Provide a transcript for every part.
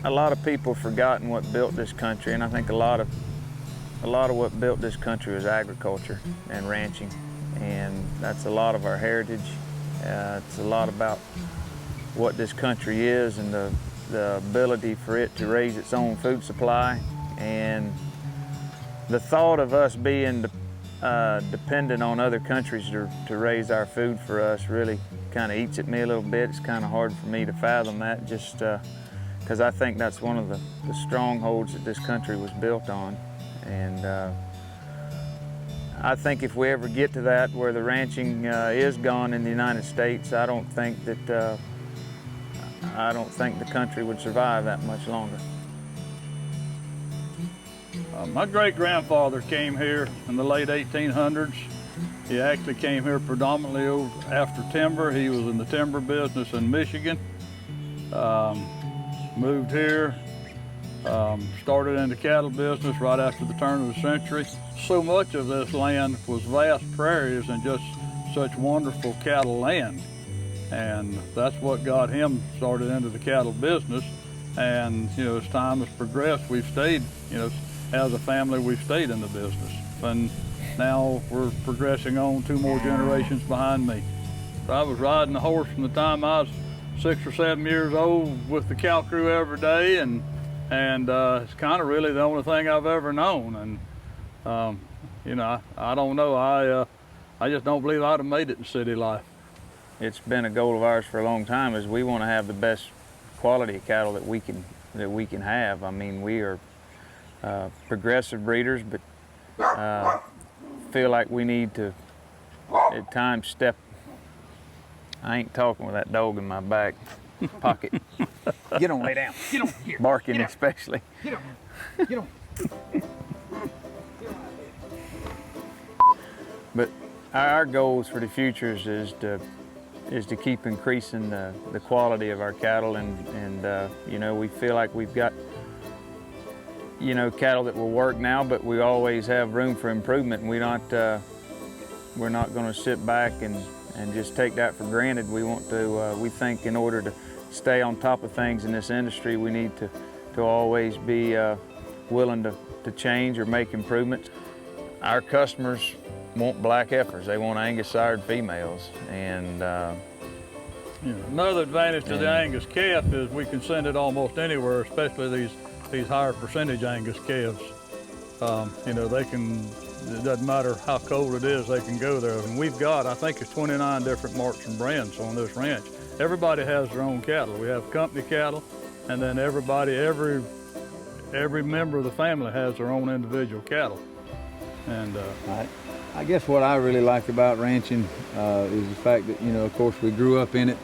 a lot of people have forgotten what built this country, and I think a lot of what built this country was agriculture and ranching, and that's a lot of our heritage. It's a lot about what this country is and the ability for it to raise its own food supply, and the thought of us being dependent on other countries to raise our food for us really kind of eats at me a little bit. It's kind of hard for me to fathom that, just because I think that's one of the strongholds that this country was built on. And I think if we ever get to that where the ranching is gone in the United States, I don't think the country would survive that much longer. My great-grandfather came here in the late 1800s. He actually came here predominantly after timber. He was in the timber business in Michigan. Moved here, started in the cattle business right after the turn of the century. So much of this land was vast prairies and just such wonderful cattle land. And that's what got him started into the cattle business. And, you know, as time has progressed, we've stayed, you know, as a family, we've stayed in the business. And now we're progressing on 2 more generations behind me. So I was riding a horse from the time I was 6 or 7 years old with the cow crew every day, and it's kind of really the only thing I've ever known. And you know, I don't know. I just don't believe I'd have made it in city life. It's been a goal of ours for a long time, is we want to have the best quality of cattle that we can have. I mean, we are progressive breeders, but feel like we need to at times step. I ain't talking with that dog in my back pocket. Get on, lay down. Get on here. Barking Get especially. Get on. Get on. But our goals for the futures is to keep increasing the quality of our cattle, and you know, we feel like we've got, you know, cattle that will work now, but we always have room for improvement, and we're not going to sit back and just take that for granted. We want to, we think in order to stay on top of things in this industry, we need to always be willing to change or make improvements. Our customers want black heifers. They want Angus sired females, and you know, another advantage to the Angus calf is we can send it almost anywhere, especially these higher percentage Angus calves. You know, they can, it doesn't matter how cold it is, they can go there. And we've got, I think it's 29 different marks and brands on this ranch. Everybody has their own cattle. We have company cattle, and then every member of the family has their own individual cattle. And I guess what I really like about ranching is the fact that, you know, of course we grew up in it.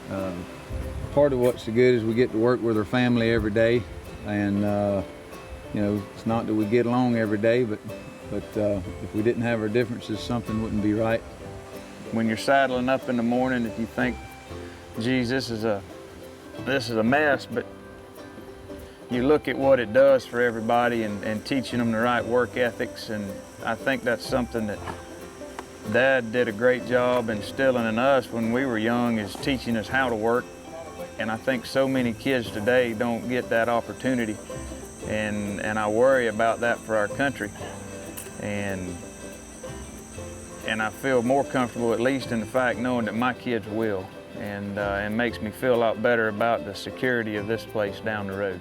Part of what's so good is we get to work with our family every day, and you know, it's not that we get along every day, but if we didn't have our differences, something wouldn't be right. when you're saddling up in the morning, if you think, geez, this is a mess, but you look at what it does for everybody and teaching them the right work ethics, and I think that's something that Dad did a great job instilling in us when we were young, is teaching us how to work. And I think so many kids today don't get that opportunity, and I worry about that for our country. And I feel more comfortable, at least in the fact, knowing that my kids will, and makes me feel a lot better about the security of this place down the road.